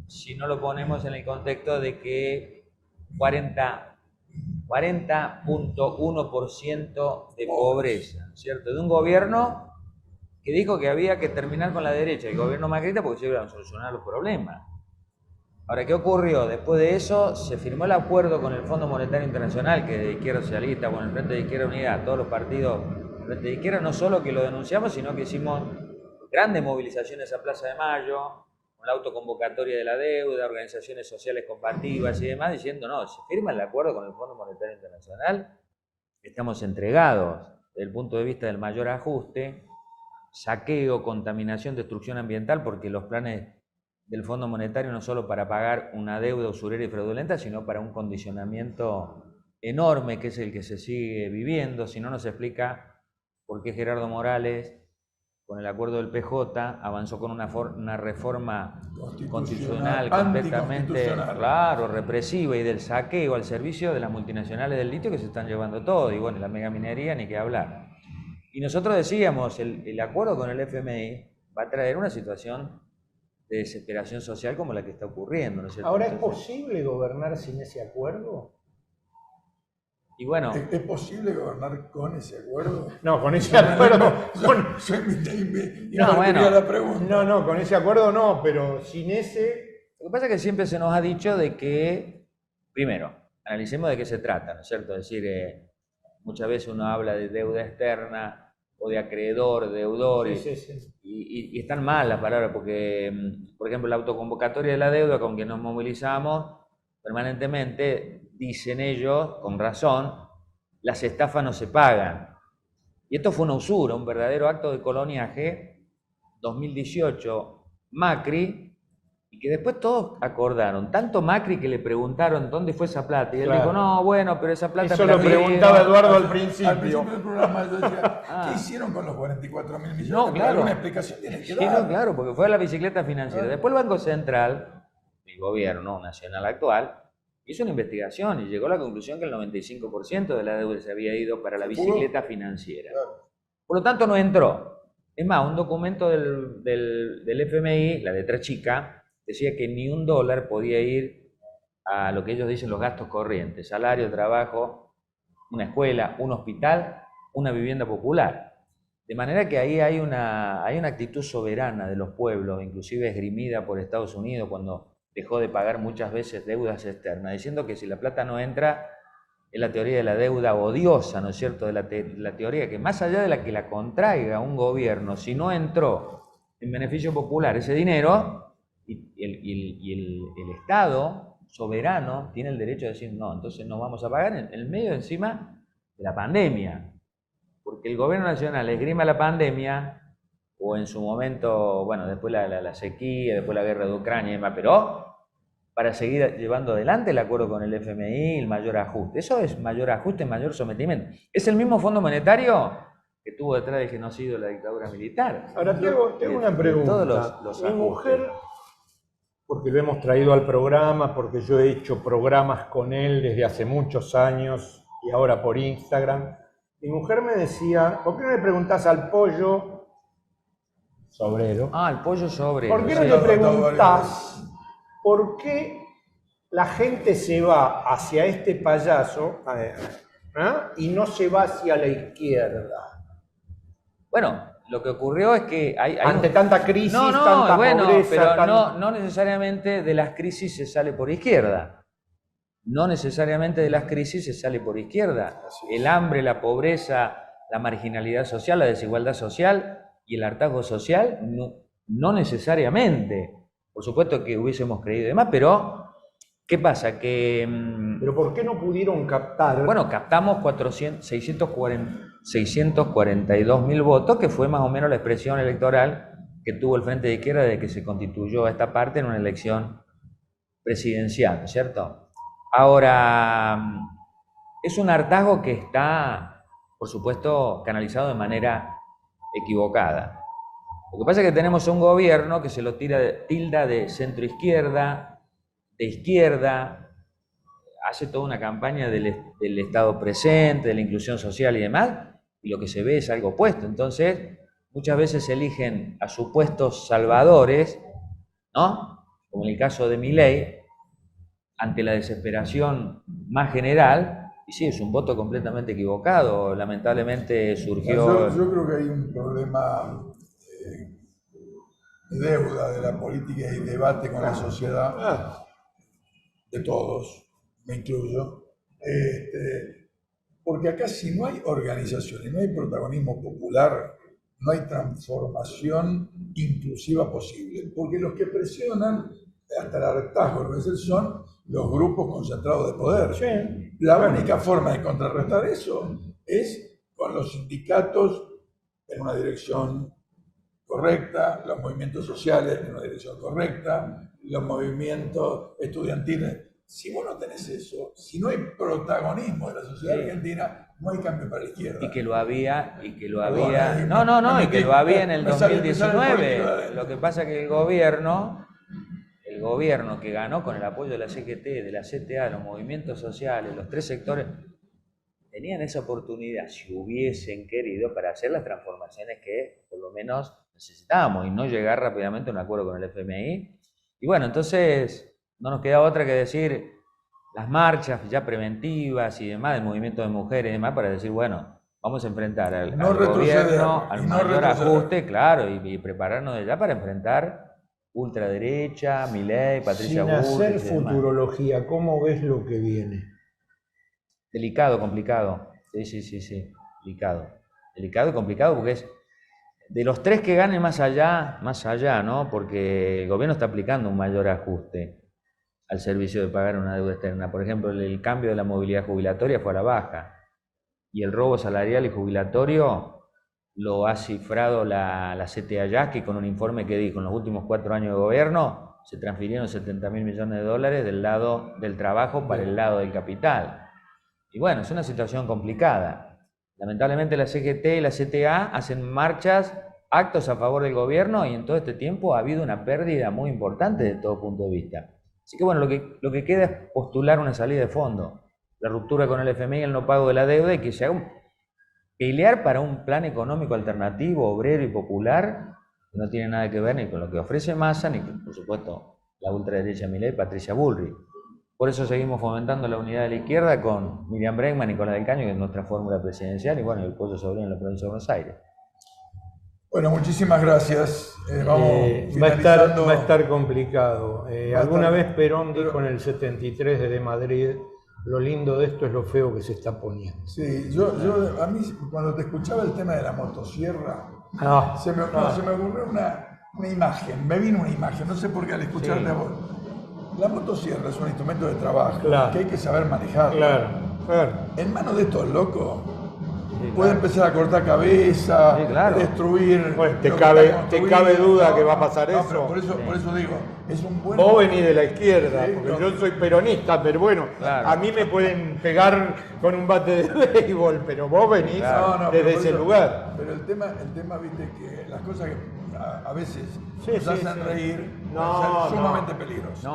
si no lo ponemos en el contexto de que 40.1% de pobreza, ¿no es cierto? De un gobierno que dijo que había que terminar con la derecha, el gobierno macrista, porque se iban a solucionar los problemas. Ahora, ¿qué ocurrió? Después de eso se firmó el acuerdo con el Fondo Monetario Internacional, que de Izquierda Socialista, con el Frente de Izquierda Unida, todos los partidos del Frente de Izquierda, no solo que lo denunciamos, sino que hicimos grandes movilizaciones a Plaza de Mayo, con la autoconvocatoria de la deuda, organizaciones sociales combativas y demás, diciendo, no, si firma el acuerdo con el Fondo Monetario Internacional, estamos entregados desde el punto de vista del mayor ajuste, saqueo, contaminación, destrucción ambiental, porque los planes del Fondo Monetario no solo para pagar una deuda usurera y fraudulenta, sino para un condicionamiento enorme que es el que se sigue viviendo. Si no, nos explica por qué Gerardo Morales, con el acuerdo del PJ, avanzó con una reforma constitucional completamente, claro, represiva y del saqueo al servicio de las multinacionales del litio que se están llevando todo, y bueno, la megaminería ni qué hablar. Y nosotros decíamos, el acuerdo con el FMI va a traer una situación de desesperación social como la que está ocurriendo, ¿no es cierto? Ahora, ¿es posible gobernar sin ese acuerdo? Y bueno, ¿Es posible gobernar con ese acuerdo? No, con ese acuerdo. La pregunta. No, con ese acuerdo no, pero sin ese. lo que pasa es que siempre se nos ha dicho de que, primero, analicemos de qué se trata, ¿no es cierto? Es decir, muchas veces uno habla de deuda externa o de acreedor, deudor, Sí. y están mal las palabras, porque, por ejemplo, la autoconvocatoria de la deuda con que nos movilizamos permanentemente, dicen ellos, con razón, las estafas no se pagan. Y esto fue una usura, un verdadero acto de coloniaje. 2018, Macri y que después todos acordaron, tanto Macri que le preguntaron dónde fue esa plata, y él Claro. dijo, no, bueno, pero esa plata Eso me la lo pidieron". preguntaba Eduardo al Al principio. principio del programa yo decía, Ah. ¿qué hicieron con los 44.000 millones? No, Porque claro. alguna explicación tiene que Sí, dar. no, claro, porque fue a la bicicleta financiera. Después el Banco Central, el gobierno nacional actual, hizo una investigación y llegó a la conclusión que el 95% de la deuda se había ido para la bicicleta financiera. Claro. Por lo tanto, no entró. Es más, un documento del FMI, la letra chica, decía que ni $1 podía ir a lo que ellos dicen los gastos corrientes: salario, trabajo, una escuela, un hospital, una vivienda popular. De manera que ahí hay una actitud soberana de los pueblos, inclusive esgrimida por Estados Unidos cuando dejó de pagar muchas veces deudas externas, diciendo que si la plata no entra, es la teoría de la deuda odiosa, ¿no es cierto? De la teoría que más allá de la que la contraiga un gobierno, si no entró en beneficio popular ese dinero, y el Estado soberano tiene el derecho de decir, no, entonces no vamos a pagar en el medio encima de la pandemia. Porque el gobierno nacional esgrima la pandemia, o en su momento, bueno, después la sequía, después la guerra de Ucrania y demás, pero para seguir llevando adelante el acuerdo con el FMI, el mayor ajuste. Eso es mayor ajuste, mayor sometimiento. Es el mismo Fondo Monetario que tuvo detrás del genocidio de la dictadura militar. Ahora tengo una De pregunta. todos los Mi ajustes. mujer, porque lo hemos traído al programa, porque yo he hecho programas con él desde hace muchos años y ahora por Instagram. Mi mujer me decía, ¿por qué no le preguntás al Pollo Sobrero? Ah, el pollo sobre. ¿Por qué no sí. le preguntás por qué la gente se va hacia este payaso y no se va hacia la izquierda? Bueno, lo que ocurrió es que hay Ante tanta crisis, no, tanta bueno, pobreza, pero no necesariamente de las crisis se sale por izquierda. No necesariamente de las crisis se sale por izquierda. El hambre, la pobreza, la marginalidad social, la desigualdad social y el hartazgo social, no necesariamente. Por supuesto que hubiésemos creído y demás, pero ¿qué pasa? Que Pero ¿por qué no pudieron captar? bueno, captamos 642.000 votos, que fue más o menos la expresión electoral que tuvo el Frente de Izquierda desde que se constituyó esta parte en una elección presidencial, ¿cierto? Ahora, es un hartazgo que está, por supuesto, canalizado de manera equivocada. Lo que pasa es que tenemos un gobierno que se lo tilda de centroizquierda, de izquierda, hace toda una campaña del Estado presente, de la inclusión social y demás, y lo que se ve es algo opuesto. Entonces, muchas veces eligen a supuestos salvadores, ¿no? Como en el caso de Milei, ante la desesperación más general, y sí, es un voto completamente equivocado. Lamentablemente surgió... Yo creo que hay un problema de deuda de la política y debate con la sociedad, de todos, me incluyo, porque acá si no hay organización y no hay protagonismo popular, no hay transformación inclusiva posible, porque los que presionan hasta el hartazgo son los grupos concentrados de poder. Sí. La única forma de contrarrestar eso es con los sindicatos en una dirección correcta, los movimientos sociales en una dirección correcta, los movimientos estudiantiles. Si vos no tenés eso, si no hay protagonismo de la sociedad argentina, no hay cambio para la izquierda. Y que lo había, Perdón, y que lo había en el me sale 2019. Lo que pasa es que el gobierno que ganó con el apoyo de la CGT, de la CTA, de los movimientos sociales, los tres sectores, tenían esa oportunidad, si hubiesen querido, para hacer las transformaciones que por lo menos necesitábamos y no llegar rápidamente a un acuerdo con el FMI. Y bueno, entonces no nos queda otra que decir las marchas ya preventivas y demás, del movimiento de mujeres y demás, para decir, bueno, vamos a enfrentar al gobierno, al mayor ajuste, claro, y prepararnos de ya para enfrentar ultraderecha, Milei, Patricia Sin hacer Bullrich y demás. futurología, ¿cómo ves lo que viene? Delicado, complicado. Sí. Delicado y complicado porque es de los tres que ganen más allá, ¿no? Porque el gobierno está aplicando un mayor ajuste al servicio de pagar una deuda externa. Por ejemplo, el cambio de la movilidad jubilatoria fue a la baja y el robo salarial y jubilatorio lo ha cifrado la CTA Yasky con un informe que dijo en los últimos 4 años de gobierno se transfirieron 70.000 millones de dólares del lado del trabajo para el lado del capital. Y bueno, es una situación complicada. Lamentablemente la CGT y la CTA hacen marchas, actos a favor del gobierno, y en todo este tiempo ha habido una pérdida muy importante de todo punto de vista. Así que bueno, lo que queda es postular una salida de fondo. La ruptura con el FMI, el no pago de la deuda, y que se haga pelear para un plan económico alternativo, obrero y popular, que no tiene nada que ver ni con lo que ofrece Massa, ni con, por supuesto, la ultraderecha Milei y Patricia Bullrich. Por eso seguimos fomentando la unidad de la izquierda con Miriam Bregman, Nicolás del Caño, que es nuestra fórmula presidencial, y bueno, el Pollo Sobrino en la provincia de Buenos Aires. Bueno, muchísimas gracias. Va a estar complicado. Alguna vez Perón dijo en el 73 desde Madrid: lo lindo de esto es lo feo que se está poniendo. Sí, a mí cuando te escuchaba el tema de la motosierra, se me ocurrió una imagen, me vino una imagen, no sé por qué al escucharte a vos. La motosierra es un instrumento de trabajo que hay que saber manejar. Claro. En manos de estos locos puede empezar a cortar cabeza, destruir. Bueno, ¿te cabe duda que va a pasar eso? Pero por eso digo, es un buen. Vos venís de la izquierda, porque yo soy peronista, pero bueno, a mí me pueden pegar con un bate de béisbol, pero vos venís desde ese lugar. Pero el tema, viste, que las cosas que a veces nos hacen reír son sumamente peligrosas.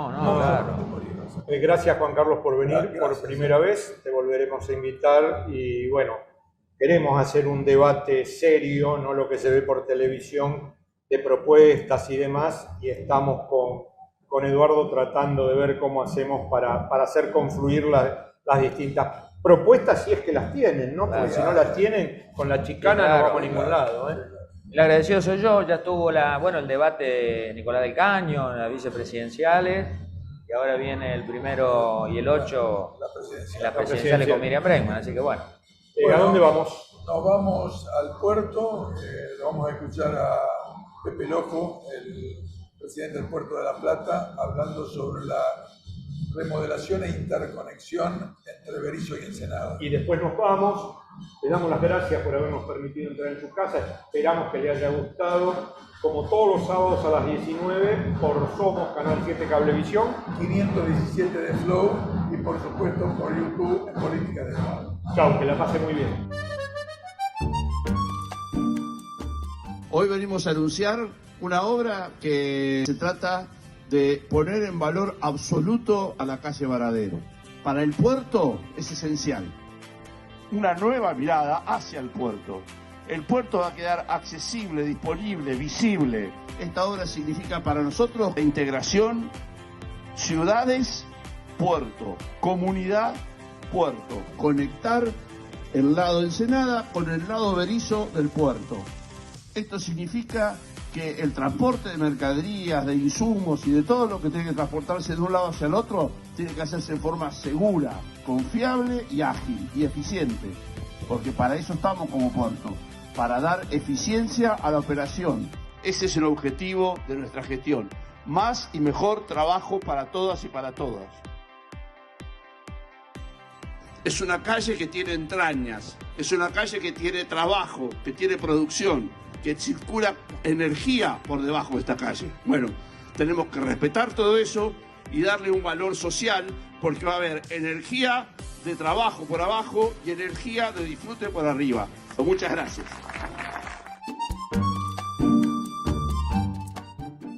Gracias, Juan Carlos, por venir por primera vez. Te volveremos a invitar y bueno, queremos hacer un debate serio, no lo que se ve por televisión, de propuestas y demás, y estamos con Eduardo tratando de ver cómo hacemos para hacer confluir las distintas propuestas, si es que las tienen, ¿no? Porque si no las tienen, con la chicana no vamos a ningún lado, ¿eh? El agradecido soy yo, ya estuvo el debate de Nicolás del Caño, en las vicepresidenciales, y ahora viene el 1 y el 8 en las presidenciales con Miriam Bregman, así que bueno. ¿A dónde vamos? Nos vamos al puerto, lo vamos a escuchar a Pepe Lojo, el presidente del Puerto de La Plata, hablando sobre la remodelación e interconexión entre Berisso y Ensenada. Y después nos vamos, le damos las gracias por habernos permitido entrar en su casa, esperamos que le haya gustado, como todos los sábados a las 19 por Somos, Canal 7 Cablevisión, 517 de Flow y por supuesto por YouTube en Política de Estado. Chao, que la pase muy bien. Hoy venimos a anunciar una obra que se trata de poner en valor absoluto a la calle Varadero. Para el puerto es esencial. Una nueva mirada hacia el puerto. El puerto va a quedar accesible, disponible, visible. Esta obra significa para nosotros la integración, ciudades, puerto, comunidad, puerto. Conectar el lado Ensenada con el lado Berisso del puerto. Esto significa que el transporte de mercaderías, de insumos y de todo lo que tiene que transportarse de un lado hacia el otro tiene que hacerse en forma segura, confiable y ágil y eficiente. Porque para eso estamos como puerto, para dar eficiencia a la operación. Ese es el objetivo de nuestra gestión. Más y mejor trabajo para todas y para todas. Es una calle que tiene entrañas, es una calle que tiene trabajo, que tiene producción, que circula energía por debajo de esta calle. Bueno, tenemos que respetar todo eso y darle un valor social, porque va a haber energía de trabajo por abajo y energía de disfrute por arriba. Muchas gracias.